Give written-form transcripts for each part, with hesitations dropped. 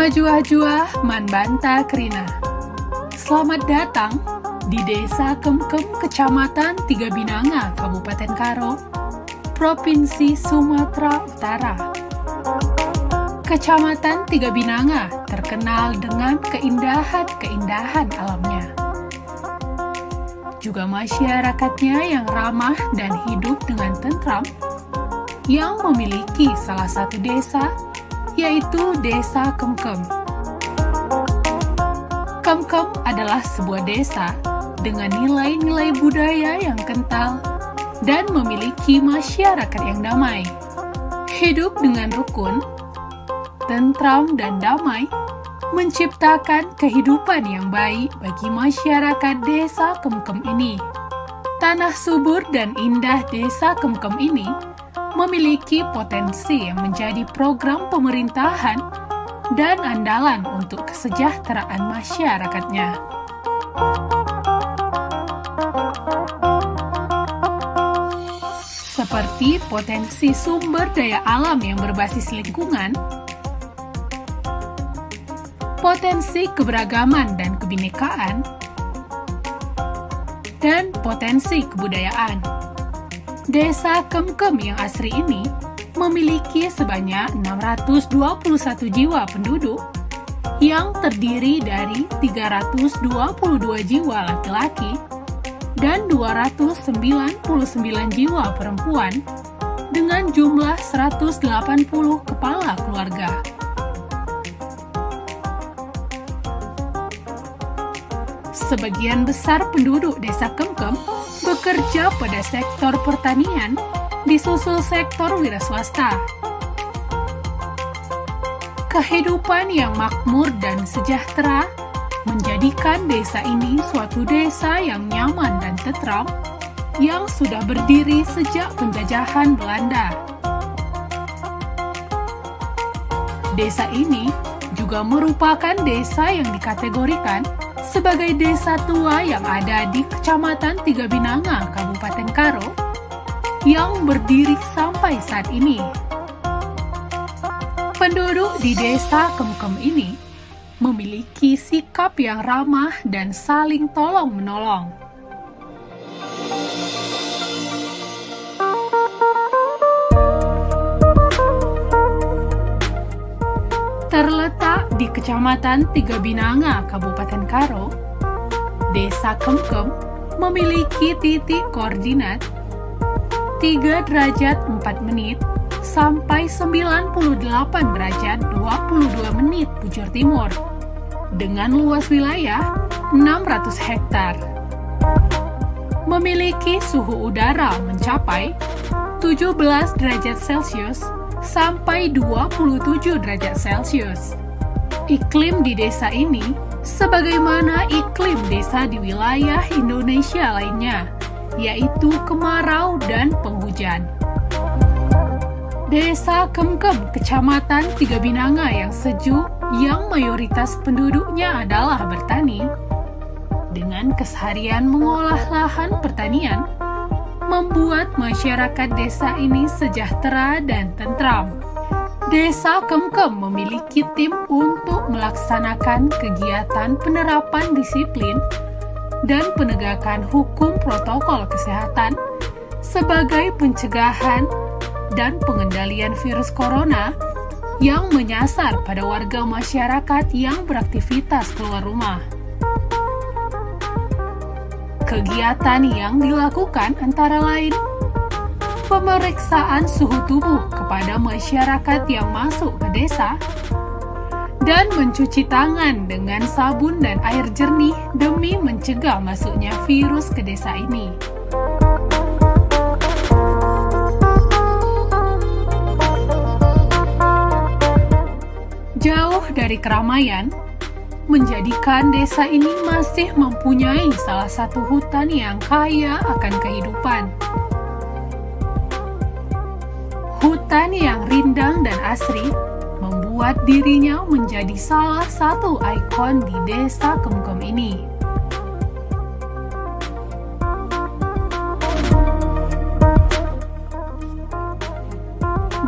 Juah-juah Manbanta Krina. Selamat datang di Desa Kemkem, Kecamatan Tiga Binanga, Kabupaten Karo, Provinsi Sumatera Utara. Kecamatan Tiga Binanga terkenal dengan keindahan-keindahan alamnya. Juga masyarakatnya yang ramah dan hidup dengan tentram, yang memiliki salah satu desa, yaitu Desa Kemkem. Kemkem adalah sebuah desa dengan nilai-nilai budaya yang kental dan memiliki masyarakat yang damai. Hidup dengan rukun, tentram, dan damai menciptakan kehidupan yang baik bagi masyarakat Desa Kemkem ini. Tanah subur dan indah Desa Kemkem ini memiliki potensi yang menjadi program pemerintahan dan andalan untuk kesejahteraan masyarakatnya. Seperti potensi sumber daya alam yang berbasis lingkungan, potensi keberagaman dan kebinekaan, dan potensi kebudayaan. Desa Kemkem yang asri ini memiliki sebanyak 621 jiwa penduduk yang terdiri dari 322 jiwa laki-laki dan 299 jiwa perempuan dengan jumlah 180 kepala keluarga. Sebagian besar penduduk Desa Kemkem bekerja pada sektor pertanian, disusul sektor wira swasta. Kehidupan yang makmur dan sejahtera menjadikan desa ini suatu desa yang nyaman dan tentram yang sudah berdiri sejak penjajahan Belanda. Desa ini juga merupakan desa yang dikategorikan sebagai desa tua yang ada di Kecamatan Tiga Binanga, Kabupaten Karo, yang berdiri sampai saat ini. Penduduk di Desa Kemkem ini memiliki sikap yang ramah dan saling tolong-menolong. Terletak di Kecamatan Tiga Binanga, Kabupaten Karo, Desa Kemkem memiliki titik koordinat 3 derajat 4 menit sampai 98 derajat 22 menit bujur timur dengan luas wilayah 600 hektar. Memiliki suhu udara mencapai 17 derajat Celcius sampai 27 derajat Celcius. Iklim di desa ini sebagaimana iklim desa di wilayah Indonesia lainnya, yaitu kemarau dan penghujan. Desa Kemkem, Kecamatan Tiga Binanga yang sejuk, yang mayoritas penduduknya adalah bertani, dengan keseharian mengolah lahan pertanian, membuat masyarakat desa ini sejahtera dan tentram. Desa Kemkem memiliki tim untuk melaksanakan kegiatan penerapan disiplin dan penegakan hukum protokol kesehatan sebagai pencegahan dan pengendalian virus corona yang menyasar pada warga masyarakat yang beraktivitas keluar rumah. Kegiatan yang dilakukan antara lain pemeriksaan suhu tubuh kepada masyarakat yang masuk ke desa dan mencuci tangan dengan sabun dan air jernih demi mencegah masuknya virus ke desa ini. Jauh dari keramaian, menjadikan desa ini masih mempunyai salah satu hutan yang kaya akan kehidupan. Hutan yang rindang dan asri membuat dirinya menjadi salah satu ikon di Desa Kemkem ini.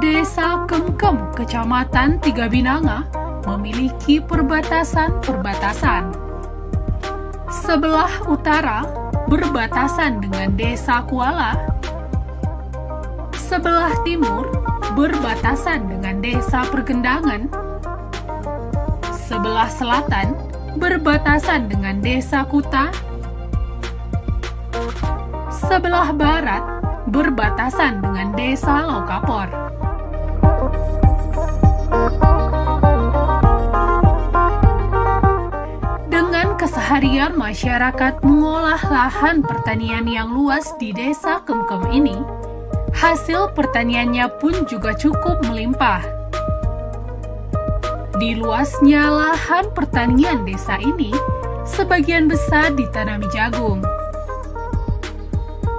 Desa Kemkem, Kecamatan Tiga Binanga, memiliki perbatasan-perbatasan. Sebelah utara berbatasan dengan Desa Kuala, sebelah timur berbatasan dengan Desa Pergendangan, sebelah selatan berbatasan dengan Desa Kuta, sebelah barat berbatasan dengan Desa Lokapor. Dengan keseharian masyarakat mengolah lahan pertanian yang luas di Desa Kemkem ini, hasil pertaniannya pun juga cukup melimpah. Di luasnya lahan pertanian desa ini, sebagian besar ditanami jagung.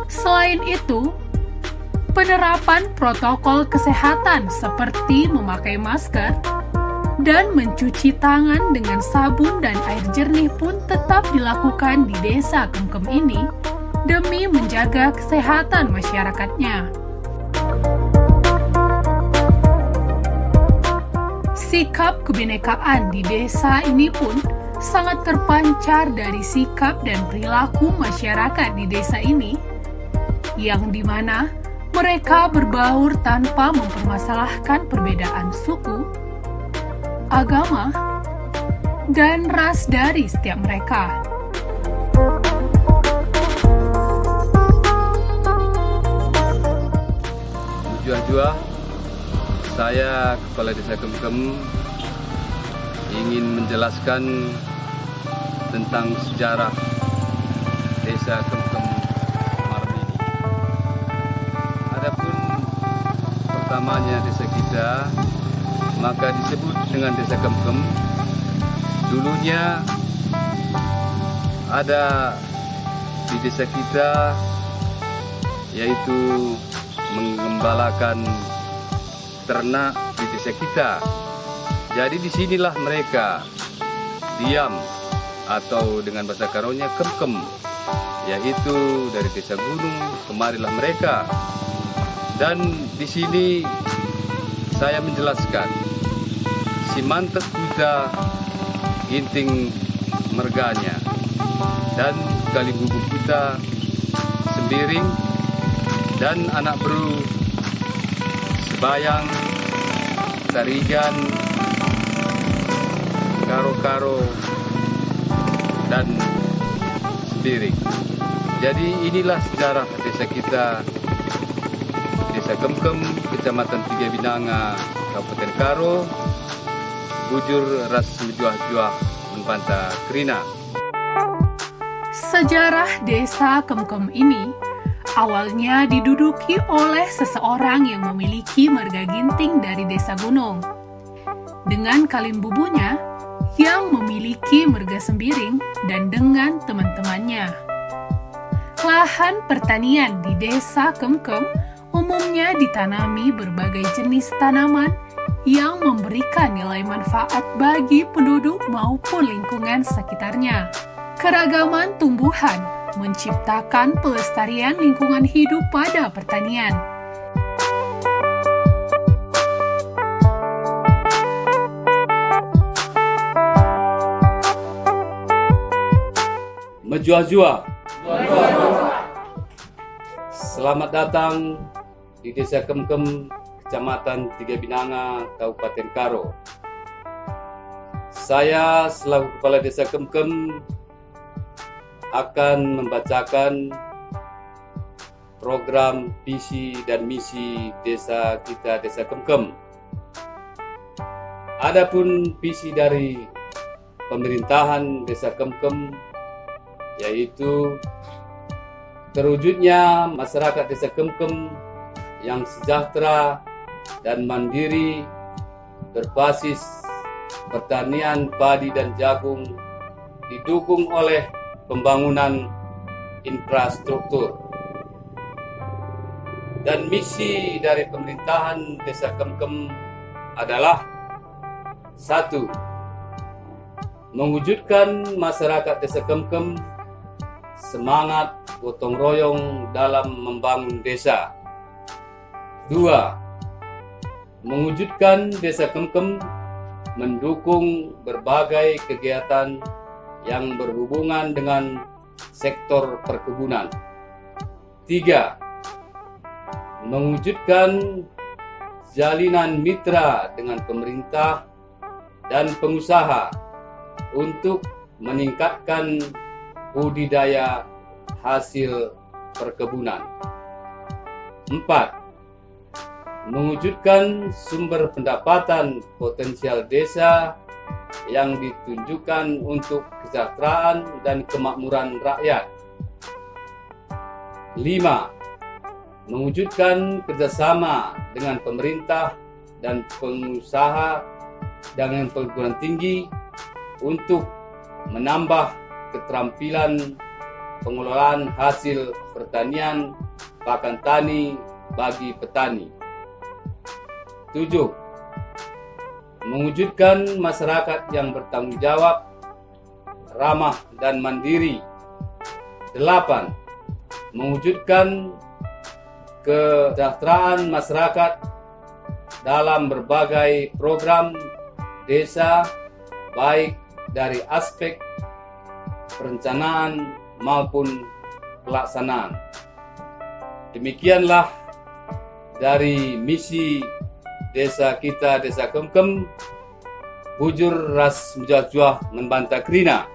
Selain itu, penerapan protokol kesehatan seperti memakai masker dan mencuci tangan dengan sabun dan air jernih pun tetap dilakukan di Desa Kemkem ini demi menjaga kesehatan masyarakatnya. Sikap kebinekaan di desa ini pun sangat terpancar dari sikap dan perilaku masyarakat di desa ini, yang dimana mereka berbaur tanpa mempermasalahkan perbedaan suku, agama, dan ras dari setiap mereka. Jua-jua, saya Kepala Desa Kemkem ingin menjelaskan tentang sejarah Desa Kemkem Malam ini. Adapun pertamanya desa kita, maka disebut dengan Desa Kemkem. Dulunya ada di desa kita, yaitu mengembalakan ternak di desa kita. Jadi disinilah mereka diam, atau dengan bahasa Karonya kemkem, yaitu dari desa gunung kemarilah mereka. Dan di sini saya menjelaskan si mantep kuda ginting merganya dan kali bubuk kita sembiring dan anak beru sebayang, tarigan, karo-karo, dan sembiring. Jadi inilah sejarah desa kita, Desa Kemkem, Kecamatan Tiga Binanga, Kabupaten Karo, Bujur Ras Menjuah-juah Menpanta Krina. Sejarah Desa Kemkem ini awalnya diduduki oleh seseorang yang memiliki marga ginting dari desa gunung, dengan kalimbubunya yang memiliki marga sembiring dan dengan teman-temannya. Lahan pertanian di Desa Kemkem umumnya ditanami berbagai jenis tanaman yang memberikan nilai manfaat bagi penduduk maupun lingkungan sekitarnya. Keragaman tumbuhan menciptakan pelestarian lingkungan hidup pada pertanian. Menjuah-juah. Selamat datang di Desa Kemkem, Kecamatan Tiga Binanga, Kabupaten Karo. Saya selaku Kepala Desa Kemkem akan membacakan program visi dan misi desa kita, Desa Kemkem. Adapun visi dari pemerintahan Desa Kemkem yaitu terwujudnya masyarakat Desa Kemkem yang sejahtera dan mandiri berbasis pertanian padi dan jagung, didukung oleh pembangunan infrastruktur. Dan misi dari pemerintahan Desa Kemkem adalah 1. Mewujudkan masyarakat Desa Kemkem semangat gotong royong dalam membangun desa. 2. Mewujudkan Desa Kemkem mendukung berbagai kegiatan yang berhubungan dengan sektor perkebunan. 3. Mewujudkan jalinan mitra dengan pemerintah dan pengusaha untuk meningkatkan budidaya hasil perkebunan. 4. Mewujudkan sumber pendapatan potensial desa yang ditunjukkan untuk kesejahteraan dan kemakmuran rakyat. 5. Mewujudkan kerjasama dengan pemerintah dan pengusaha dengan perguruan tinggi untuk menambah keterampilan pengelolaan hasil pertanian pakan tani bagi petani. 7. Mewujudkan masyarakat yang bertanggung jawab, ramah dan mandiri. 8. Mewujudkan kesejahteraan masyarakat dalam berbagai program desa, baik dari aspek perencanaan maupun pelaksanaan. Demikianlah dari misi desa kita, Desa Kemkem, bujur ras mujajwa membanta krina.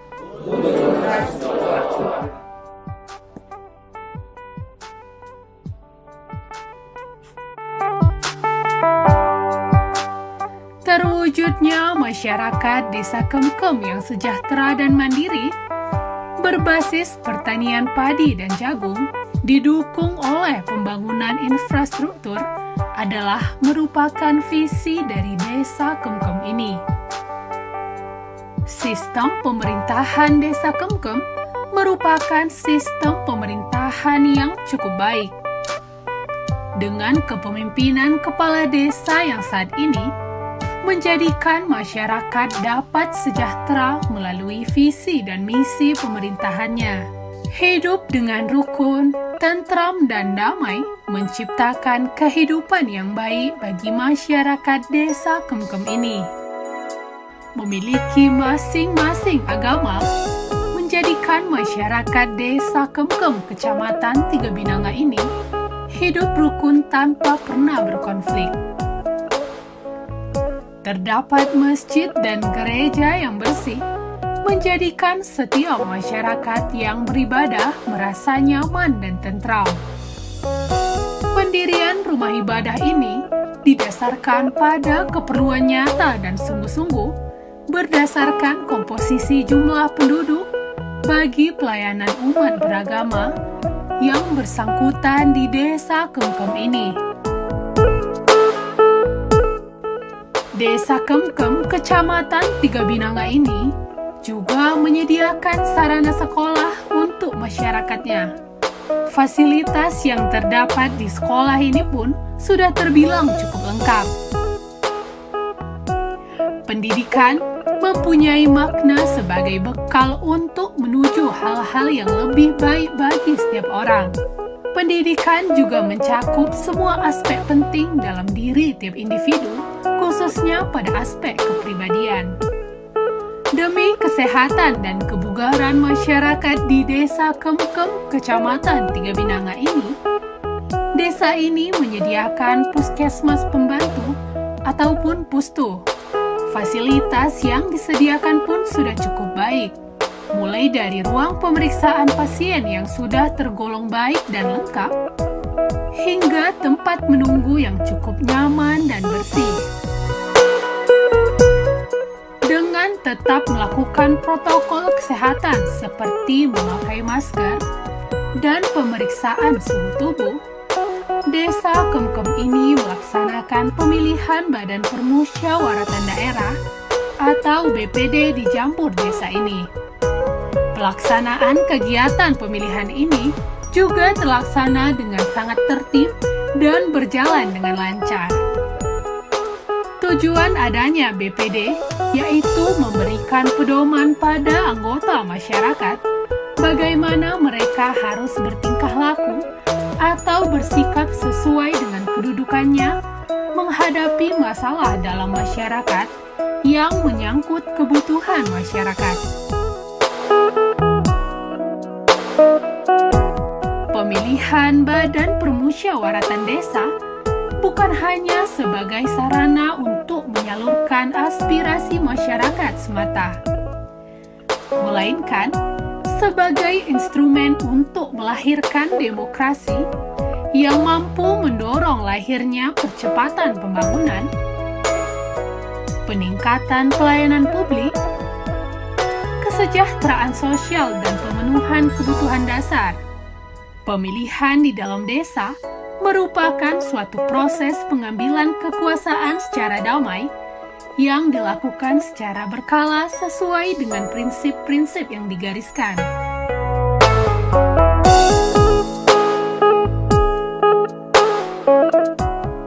Terwujudnya masyarakat Desa Kemkem yang sejahtera dan mandiri berbasis pertanian padi dan jagung didukung oleh pembangunan infrastruktur adalah merupakan visi dari Desa Kemkem ini. Sistem pemerintahan Desa Kemkem merupakan sistem pemerintahan yang cukup baik. Dengan kepemimpinan kepala desa yang saat ini menjadikan masyarakat dapat sejahtera melalui visi dan misi pemerintahannya. Hidup dengan rukun, tentram dan damai menciptakan kehidupan yang baik bagi masyarakat Desa Kemkem ini. Memiliki masing-masing agama menjadikan masyarakat Desa Kemkem Kecamatan Tiga Binanga ini hidup rukun tanpa pernah berkonflik. Terdapat masjid dan gereja yang bersih, menjadikan setiap masyarakat yang beribadah merasa nyaman dan tentram. Pendirian rumah ibadah ini didasarkan pada keperluan nyata dan sungguh-sungguh berdasarkan komposisi jumlah penduduk bagi pelayanan umat beragama yang bersangkutan di Desa Kemkem ini. Desa Kemkem Kecamatan Tiga Binanga ini juga menyediakan sarana sekolah untuk masyarakatnya. Fasilitas yang terdapat di sekolah ini pun sudah terbilang cukup lengkap. Pendidikan mempunyai makna sebagai bekal untuk menuju hal-hal yang lebih baik bagi setiap orang. Pendidikan juga mencakup semua aspek penting dalam diri tiap individu, khususnya pada aspek kepribadian. Demi kesehatan dan kebugaran masyarakat di Desa Kemkem Kecamatan Tiga Binanga ini, desa ini menyediakan puskesmas pembantu ataupun pustu. Fasilitas yang disediakan pun sudah cukup baik, mulai dari ruang pemeriksaan pasien yang sudah tergolong baik dan lengkap, hingga tempat menunggu yang cukup nyaman dan bersih. Dengan tetap melakukan protokol kesehatan seperti memakai masker dan pemeriksaan suhu tubuh, Desa Kemkem ini melaksanakan pemilihan Badan Permusyawaratan Daerah atau BPD di Jampur desa ini. Pelaksanaan kegiatan pemilihan ini juga terlaksana dengan sangat tertib dan berjalan dengan lancar. Tujuan adanya BPD yaitu memberikan pedoman pada anggota masyarakat bagaimana mereka harus bertingkah laku atau bersikap sesuai dengan kedudukannya menghadapi masalah dalam masyarakat yang menyangkut kebutuhan masyarakat. Pemilihan Badan Permusyawaratan Desa bukan hanya sebagai sarana untuk menyalurkan aspirasi masyarakat semata, melainkan sebagai instrumen untuk melahirkan demokrasi yang mampu mendorong lahirnya percepatan pembangunan, peningkatan pelayanan publik, kesejahteraan sosial dan pemenuhan kebutuhan dasar. Pemilihan di dalam desa merupakan suatu proses pengambilan kekuasaan secara damai yang dilakukan secara berkala sesuai dengan prinsip-prinsip yang digariskan.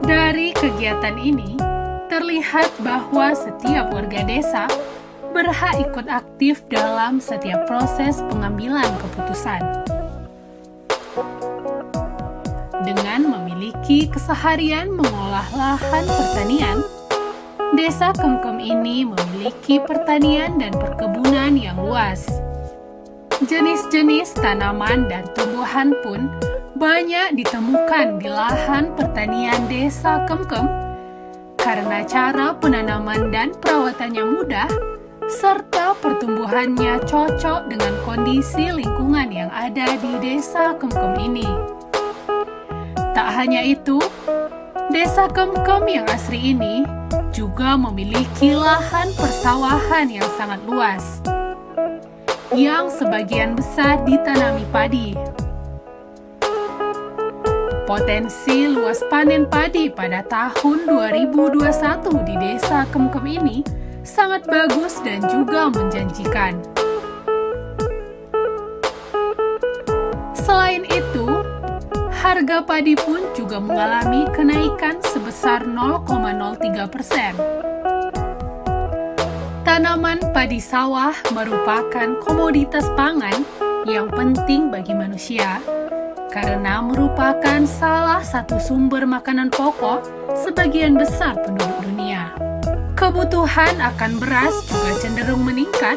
Dari kegiatan ini, terlihat bahwa setiap warga desa berhak ikut aktif dalam setiap proses pengambilan keputusan. Dengan memiliki keseharian mengolah lahan pertanian, Desa Kemkem ini memiliki pertanian dan perkebunan yang luas. Jenis-jenis tanaman dan tumbuhan pun banyak ditemukan di lahan pertanian Desa Kemkem karena cara penanaman dan perawatannya mudah serta pertumbuhannya cocok dengan kondisi lingkungan yang ada di Desa Kemkem ini. Tak hanya itu, Desa Kemkem yang asri ini juga memiliki lahan persawahan yang sangat luas, yang sebagian besar ditanami padi. Potensi luas panen padi pada tahun 2021 di Desa Kemkem ini sangat bagus dan juga menjanjikan. Selain itu, harga padi pun juga mengalami kenaikan sebesar 0,03%. Tanaman padi sawah merupakan komoditas pangan yang penting bagi manusia karena merupakan salah satu sumber makanan pokok sebagian besar penduduk dunia. Kebutuhan akan beras juga cenderung meningkat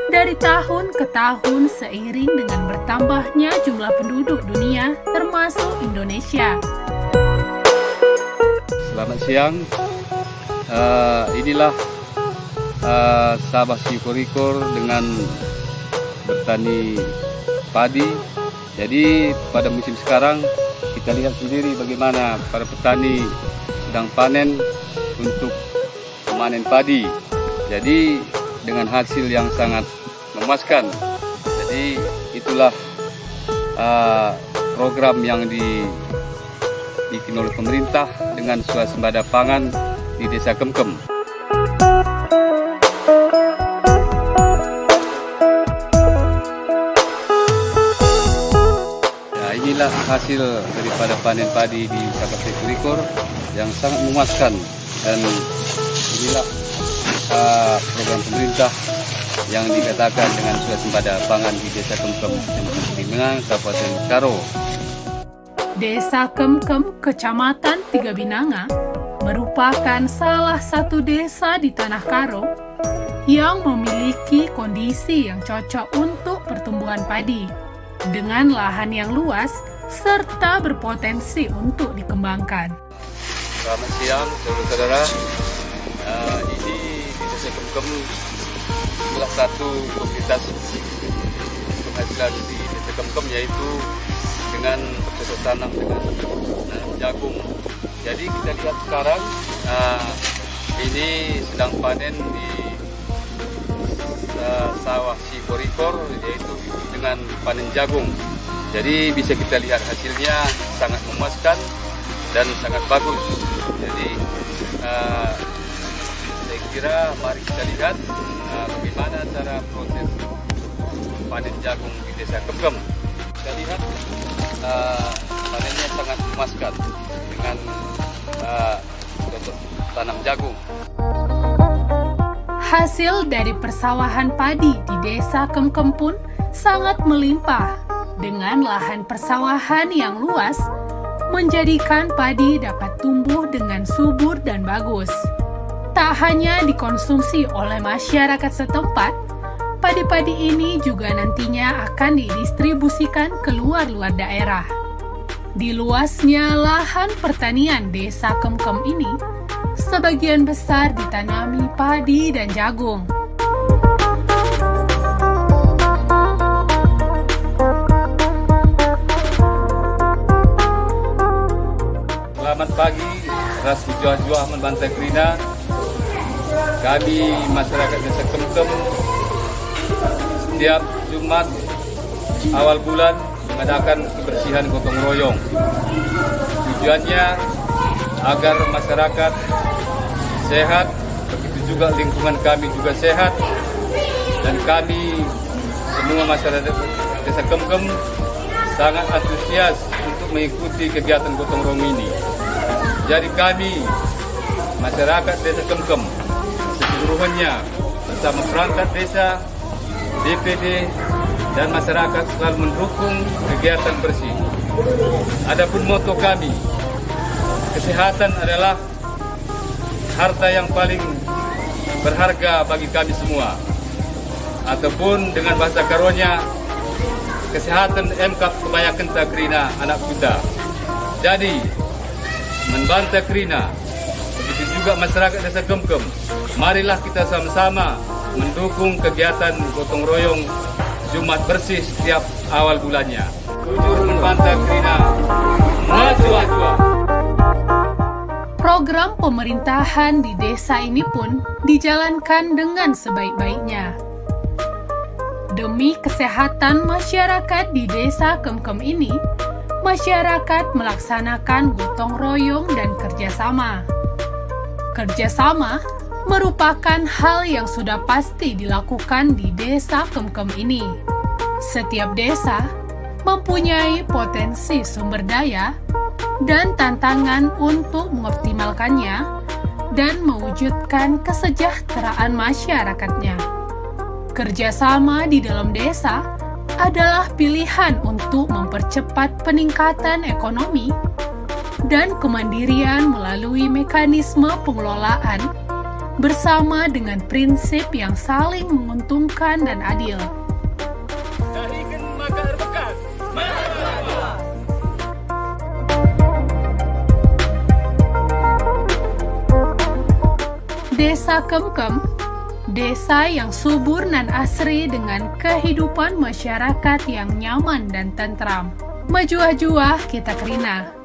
dari tahun ke tahun seiring dengan bertambahnya jumlah penduduk dunia termasuk Indonesia. Selamat siang. Inilah Sabah Siporikor dengan bertani padi. Jadi pada musim sekarang kita lihat sendiri bagaimana para petani sedang panen untuk memanen padi. Jadi dengan hasil yang sangat memuaskan. Jadi itulah program yang dibikin oleh pemerintah dengan swasembada pangan di Desa Kemkem. Nah, inilah hasil daripada panen padi di Sabah Siporikor yang sangat memuaskan, dan inilah program pemerintah yang dikatakan dengan swasembada pangan di Desa Kemkem, Kecamatan Timingang, Kabupaten Karo. Desa Kemkem, Kecamatan Tiga Binanga, merupakan salah satu desa di Tanah Karo yang memiliki kondisi yang cocok untuk pertumbuhan padi, dengan lahan yang luas serta berpotensi untuk dikembangkan. Selamat siang, saudara-saudara. Ini di Desa Kemkem salah satu komoditas penghasilan di Desa Kemkem, yaitu dengan bercocok tanam dengan jagung. Jadi kita lihat sekarang ini sedang panen di sawah Siporikor, yaitu dengan panen jagung. Jadi bisa kita lihat hasilnya sangat memuaskan dan sangat bagus. Jadi saya kira mari kita lihat bagaimana cara proses panen jagung di Desa Kemkem. Kita lihat panennya sangat memuaskan dengan cocok tanam jagung. Hasil dari persawahan padi di Desa Kemkem pun sangat melimpah, dengan lahan persawahan yang luas menjadikan padi dapat tumbuh dengan subur dan bagus. Tak hanya dikonsumsi oleh masyarakat setempat, padi-padi ini juga nantinya akan didistribusikan ke luar daerah. Di luasnya lahan pertanian Desa Kemkem ini, sebagian besar ditanami padi dan jagung. Selamat pagi, Ras Hijau Ahmad Bantai Krina. Kami masyarakat Desa Kemkem setiap Jumat awal bulan mengadakan kebersihan gotong royong. Tujuannya agar masyarakat sehat, begitu juga lingkungan kami juga sehat, dan kami semua masyarakat Desa Kemkem sangat antusias untuk mengikuti kegiatan gotong royong ini. Jadi kami masyarakat Desa Kemkem seluruhnya bersama perangkat desa, DPD, dan masyarakat selalu mendukung kegiatan bersih. Adapun moto kami, kesehatan adalah harta yang paling berharga bagi kami semua. Ataupun dengan bahasa karonya, kesehatan emkap kebanyakan takrina anak kuda. Jadi, membantu krina, begitu juga masyarakat Desa Kemkem, marilah kita sama-sama mendukung kegiatan gotong royong Jumat bersih setiap awal bulannya. Jujur membantu krina, maju. Program pemerintahan di desa ini pun dijalankan dengan sebaik-baiknya. Demi kesehatan masyarakat di Desa Kemkem ini, masyarakat melaksanakan gotong royong dan kerjasama. Kerjasama merupakan hal yang sudah pasti dilakukan di Desa Kemkem ini. Setiap desa mempunyai potensi sumber daya dan tantangan untuk mengoptimalkannya dan mewujudkan kesejahteraan masyarakatnya. Kerjasama di dalam desa adalah pilihan untuk mempercepat peningkatan ekonomi dan kemandirian melalui mekanisme pengelolaan bersama dengan prinsip yang saling menguntungkan dan adil. Desa Kemkem, desa yang subur dan asri dengan kehidupan masyarakat yang nyaman dan tentram. Maju-ajuah kita Krina.